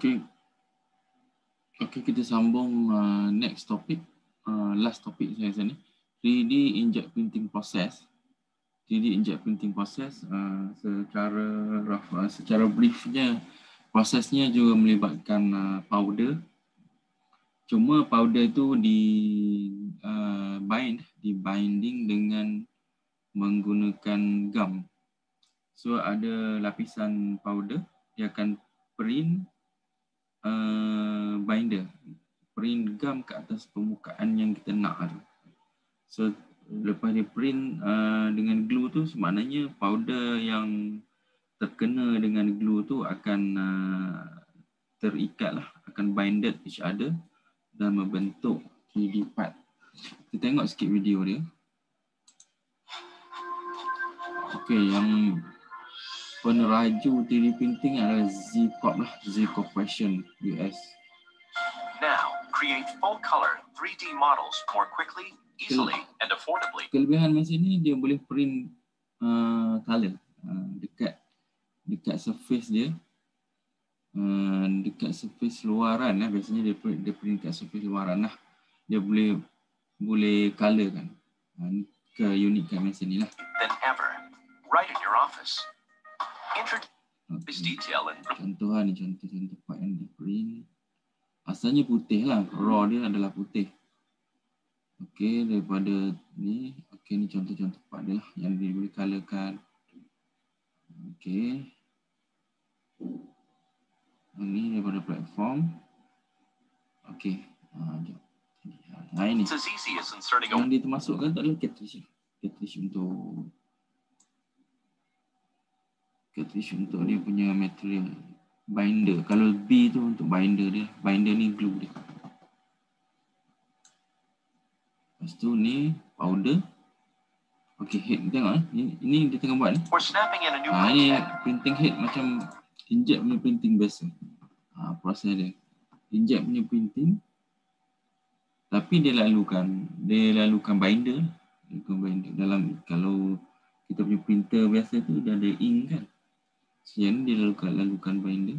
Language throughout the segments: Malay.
Okay. Okay, kita sambung next topic. Last topic saya sini. 3D inkjet printing process. 3D inkjet printing process secara rough, secara briefnya, prosesnya juga melibatkan powder. Cuma powder itu dibinding dengan menggunakan gum. So ada lapisan powder, dia akan print binder, print gum ke atas permukaan yang kita nak tu. So lepas dia print dengan glue tu, maknanya powder yang terkena dengan glue tu akan terikat lah, akan binded each other dan membentuk 3D part. Kita tengok sikit video dia. Okey, yang peneraju 3D printing adalah Z-Corp lah, Z Corporation US. Now, create full color 3D models more quickly, easily, and affordably. Kelebihan mesin ni dia boleh print color dekat surface dia, dekat surface luaran lah. Biasanya dia print dekat surface luaran lah. Dia boleh color kan. Ni keunikan mesin ni lah. Than ever, right in your office. Introduce detail and contoh ni, contoh part yang di print. Asalnya putih lah, raw dia adalah putih. Okey, daripada ni, okey ni contoh-contoh part dia lah yang dia boleh colorkan. Okey. Ini daripada platform. Okey. Ini. It's as easy as inserting yang dia termasukkan tak adalah cartridge. Cartridge untuk dia punya material binder. Kalau B tu untuk binder dia. Binder ni glue dia. Lepas tu ni powder. Okey, head tengok ini dia tengah buat ni. Ni printing head macam inkjet punya printing biasa. Proses dia. Inkjet punya printing. Tapi dia lalukan binder. Dalam kalau kita punya printer biasa tu dia ada ink kan. So yang ni dia lalukan binder.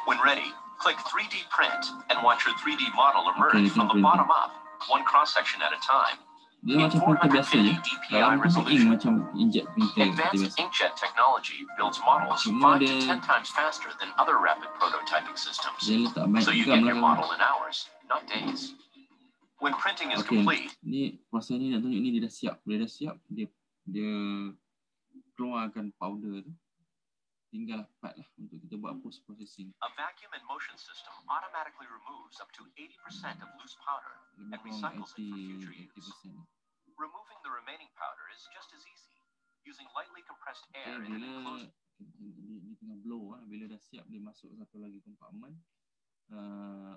When ready, click 3D print and watch your 3D model emerge from the bottom up, one cross section at a time. Dia macam printer biasa je. Dalam tu ink macam inkjet printer Advanced inkjet technology builds models 5 to 10 times faster than other rapid prototyping systems. So you get your model in hours, not days. When printing is complete, ni proses ni nak tunjuk ni dia dah siap. Dia dah siap, dia keluarkan powder tu. Tinggal part lah untuk kita buat post processing. A vacuum and motion system automatically removes up to 80% of loose powder and recycles it for future use. Removing the remaining powder is just as easy, using lightly compressed air in an enclosed. Dia tengah blow bila dah siap dia masuk satu lagi kompartmen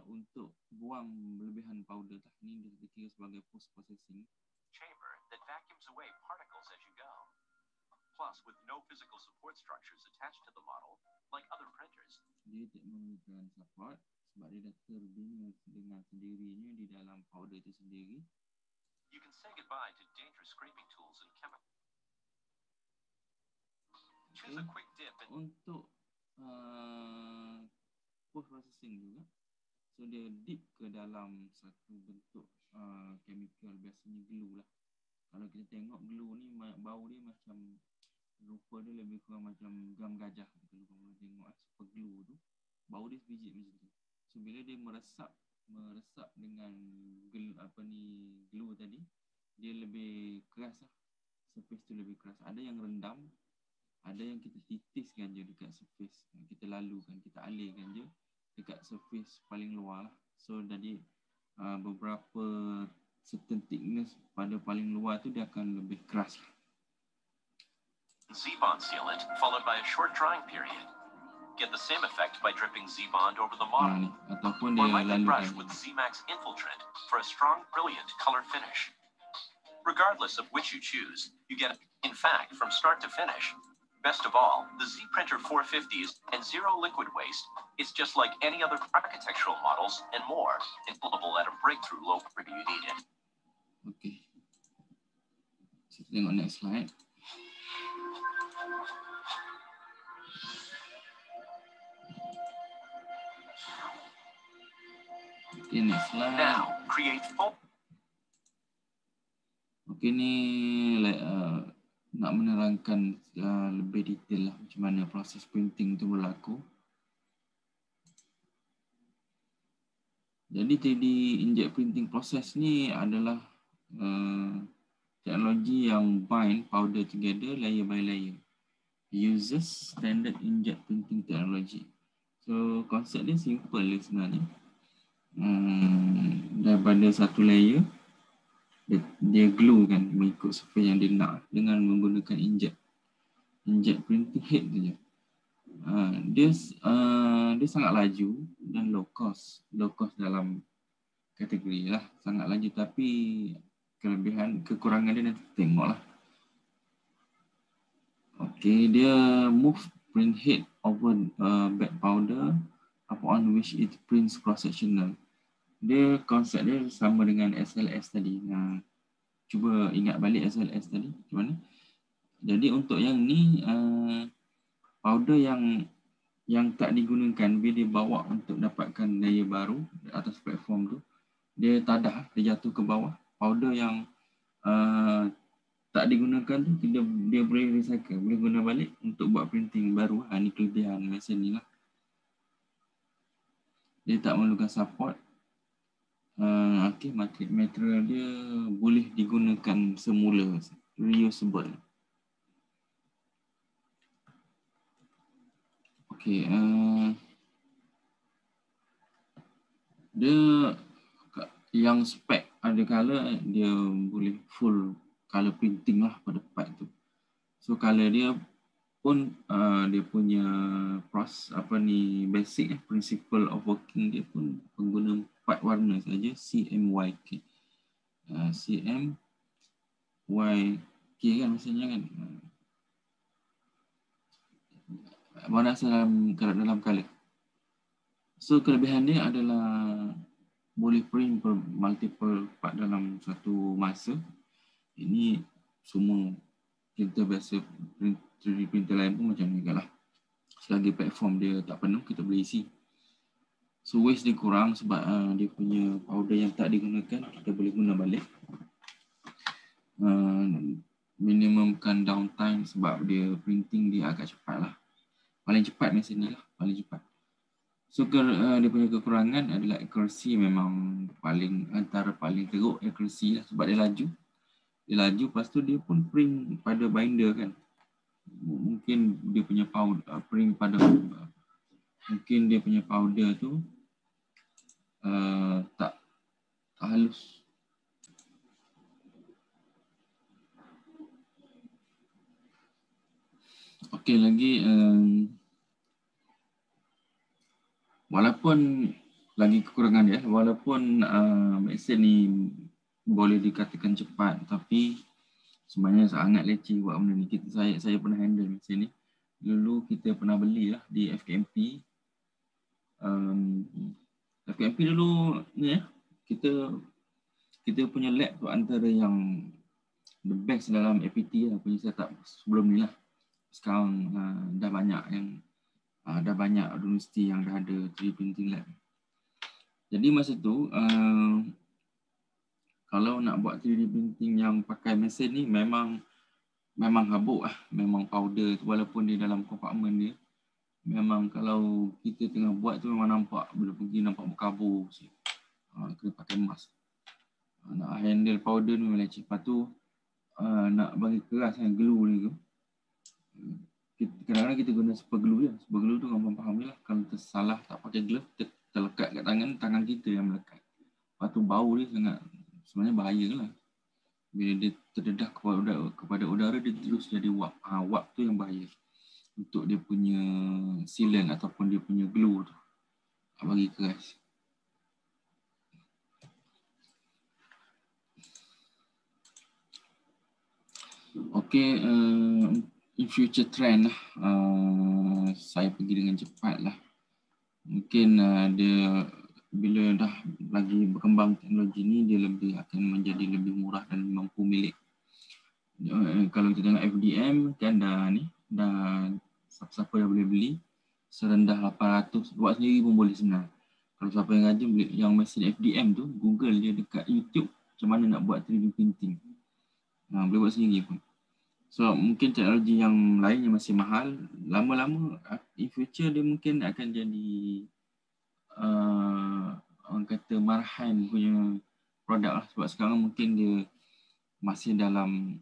untuk buang berlebihan powder tah. Ni dia dikira sebagai post processing chamber that vacuums away particles as you go. Plus, with no physical support structures attached to the model, like other printers, dia tidak memerlukan support sebab dia dah terbina dengan sendirinya di dalam powder itu sendiri. You can say goodbye to dangerous scraping tools and chemicals. Choose a quick dip and untuk post processing juga. So dia dip ke dalam satu bentuk chemical, biasanya glue lah. Kalau kita tengok glue ni bau dia macam, rupa dia lebih kurang macam gam gajah. Kalau kamu tengok super glue tu, bau dia sebiji macam tu. So bila dia meresap dengan glue tadi, dia lebih keras lah. Surface tu lebih keras. Ada yang rendam, ada yang kita titiskan je dekat surface. Kita lalukan, kita alirkan je dekat surface paling luar lah. So jadi beberapa certain thickness pada paling luar tu dia akan lebih keras lah. Z-bond sealant followed by a short drying period. Get the same effect by dripping Z-bond over the model. Ataupun or dia lightly brush lalukan. with Z-Max Infiltrate for a strong, brilliant color finish. Regardless of which you choose, you get, in fact, from start to finish. Best of all, the Z Printer 450 is and zero liquid waste. It's just like any other architectural models and more, installable at a breakthrough low price you need it. Okay. Kita tengok next slide. Okay, next slide. Now, create full. Okay, ni like, nak menerangkan lebih detail lah macam mana proses printing tu berlaku. Jadi 3D inkjet printing process ni adalah teknologi yang bind powder together layer by layer. Uses standard inkjet printing technology. So konsep dia simple dia sebenarnya. Daripada satu layer dia glue kan mengikut surface yang dia nak dengan menggunakan inkjet printing head saja. Dia sangat laju dan low cost dalam kategori lah, sangat laju, tapi kekurangan dia nanti tengoklah. Okay, dia move print head over bed powder upon which it prints cross sectional. Dia konsep dia sama dengan SLS tadi. Cuba ingat balik SLS tadi macam mana. Jadi untuk yang ni powder yang tak digunakan bila dia bawa untuk dapatkan layer baru atas platform tu, dia tadah, dia jatuh ke bawah. Powder yang tak digunakan tu dia boleh recycle, boleh guna balik untuk buat printing baru. Ni kelebihan mesin ni lah. Dia tak memerlukan support. Okay, material dia boleh digunakan semula, reusable. Okay, dia yang spec ada color, dia boleh full color printing lah pada part tu. So color dia pun dia punya basic principle of working dia pun pengguna 4 warna saja, CMYK. CMYK kan maksudnya kan. Warna dalam color. So kelebihan dia adalah boleh print multiple part dalam satu masa. Ini semua printer biasa, 3D printer lain pun macam ni lah. Selagi platform dia tak penuh, kita boleh isi. So waste dia kurang sebab dia punya powder yang tak digunakan, kita boleh guna balik. Minimumkan downtime sebab dia printing dia agak cepat lah. Paling cepat mesin ni lah, paling cepat. So dia punya kekurangan adalah accuracy, memang antara paling teruk accuracy lah sebab dia laju. Dia laju, lepas tu dia pun print pada binder kan. Mungkin dia punya powder tu tak halus. Okey, lagi walaupun lagi kekurangan dia, walaupun mesin ni boleh dikatakan cepat, tapi sebenarnya sangat leceh buat benda ni. Saya pernah handle mesin ni. Dulu kita pernah beli lah di FKMP. FKMP dulu ni kita punya lab tu antara yang the best dalam APT lah, punya setup sebelum ni lah. Sekarang dah banyak universiti yang dah ada 3D printing lab. Jadi masa tu kalau nak buat 3D printing yang pakai mesin ni memang habuk lah, memang powder tu, walaupun dia dalam kompartmen dia, memang kalau kita tengah buat tu memang nampak, bila pergi nampak berkabur. Kena pakai mask. Nak handle powder ni memang leceh. Lepas tu nak bagi keras yang glue ni tu, kadang-kadang kita guna super glue je. Super glue tu gampang faham je lah. Kalau tersalah tak pakai glove, terlekat kat tangan kita yang melekat. Lepas tu bau dia sebenarnya bahaya lah. Bila dia terdedah kepada udara, dia terus jadi wap. Wap tu yang bahaya untuk dia punya sealant ataupun dia punya glue tu. Bagi keras. Okay, in future trend lah, saya pergi dengan cepat lah. Mungkin dia bila dah lagi berkembang teknologi ni, dia akan menjadi lebih murah dan mampu milik. Kalau kita tengok FDM kan dah siapa yang boleh beli serendah 800, buat sendiri pun boleh sebenarnya. Kalau siapa yang rajin yang mesin FDM tu, Google je dekat YouTube macam mana nak buat 3D printing. Boleh buat sendiri pun. So mungkin teknologi yang lain yang masih mahal, lama-lama in future dia mungkin akan jadi orang kata marahan punya produk lah. Sebab sekarang mungkin dia masih dalam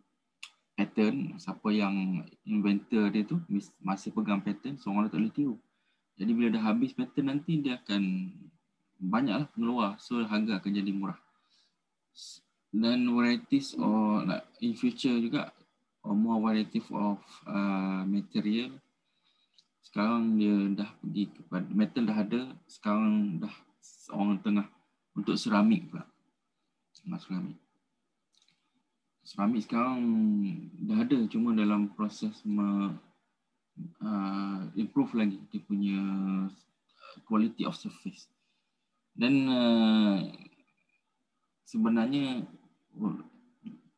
pattern, siapa yang inventor dia tu masih pegang pattern, so orang tak boleh tiru. Jadi bila dah habis pattern nanti dia akan banyaklah keluar, so harga akan jadi murah. Dan varieties or like in future juga, or more variety of material. Sekarang dia dah pergi kepada metal dah ada, sekarang dah orang tengah untuk seramik pula. Seramik sekarang dah ada, cuma dalam proses improve lagi dia punya quality of surface. Dan sebenarnya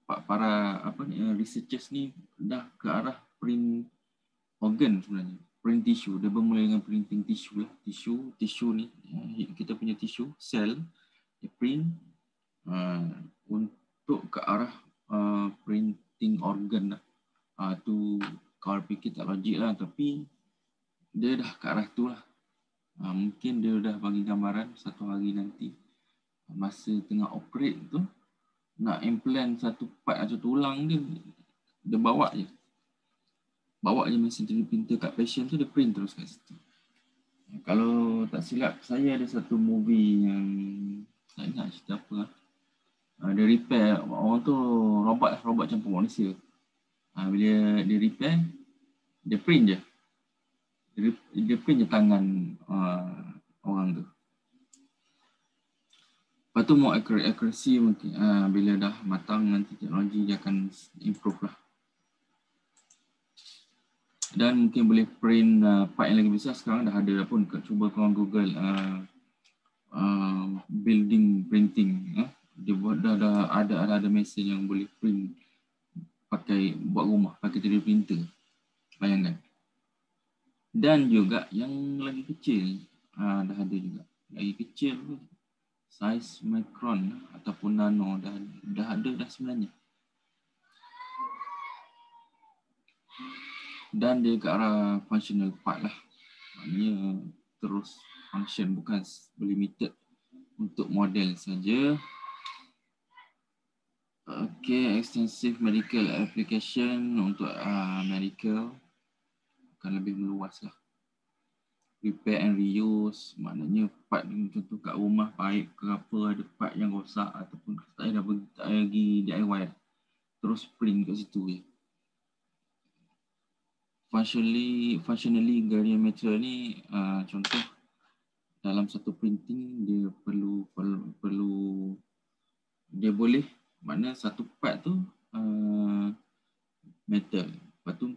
para researchers ni dah ke arah print organ sebenarnya, print tissue. Dia bermula dengan printing tissue lah, tissue ni kita punya tissue sel dia print untuk ke arah printing organ lah. Tu kalau fikir tak logik lah, tapi dia dah ke arah tu lah. Mungkin dia dah bagi gambaran satu hari nanti masa tengah operate tu nak implant satu part atau tulang dia bawa je mesin 3D printer kat patient tu, dia print terus kat situ. Kalau tak silap saya ada satu movie yang tak ingat cerita apa lah. Dia repair orang tu, robot campur manusia. Bila dia repair, dia print je. Dia print je tangan orang tu. Lepas tu more accuracy mungkin bila dah matang nanti teknologi dia akan improve lah. Dan mungkin boleh print part yang lagi besar. Sekarang dah ada pun, cuba korang Google building printing. Dia buat dah ada mesin yang boleh print buat rumah pakai 3D printer. Bayangkan. Dan juga yang lagi kecil dah ada juga. Lagi kecil tu saiz micron ataupun nano dah ada sebenarnya. Dan dia ke arah functional part lah. Maknanya terus function, bukan limited untuk model saja. Okay, extensive medical application untuk medical akan lebih meluas lah. Repair and reuse, maknanya part contoh kat rumah pipe ke apa ada part yang rosak ataupun tak lagi DIY, terus print kat situ je. Functionally Guardian material ni contoh dalam satu printing dia perlu dia boleh, makna satu part tu metal. Lepas tu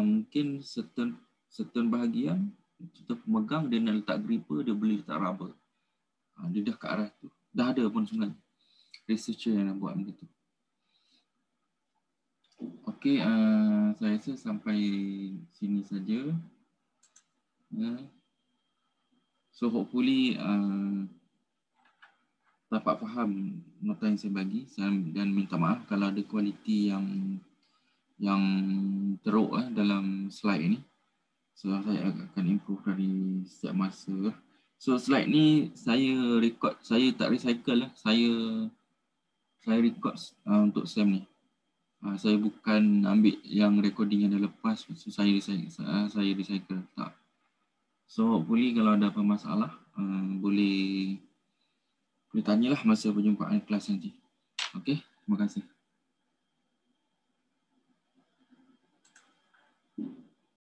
mungkin certain bahagian kita pemegang dia nak letak gripper, dia boleh letak rubber. Dia dah ke arah tu. Dah ada pun sebenarnya researcher yang nak buat benda tu. Okey, saya rasa sampai sini saja. So hopefully dapat faham nota yang saya bagi, dan minta maaf kalau ada kualiti yang teruk dalam slide ini. So saya akan improve dari setiap masa. So slide ni saya record, saya tak recycle lah. Saya record untuk SEM ni. Saya bukan ambil yang recording yang dah lepas, so saya recycle. Tak. So hopefully kalau ada apa masalah boleh tanyalah masa perjumpaan kelas nanti. Okey, terima kasih.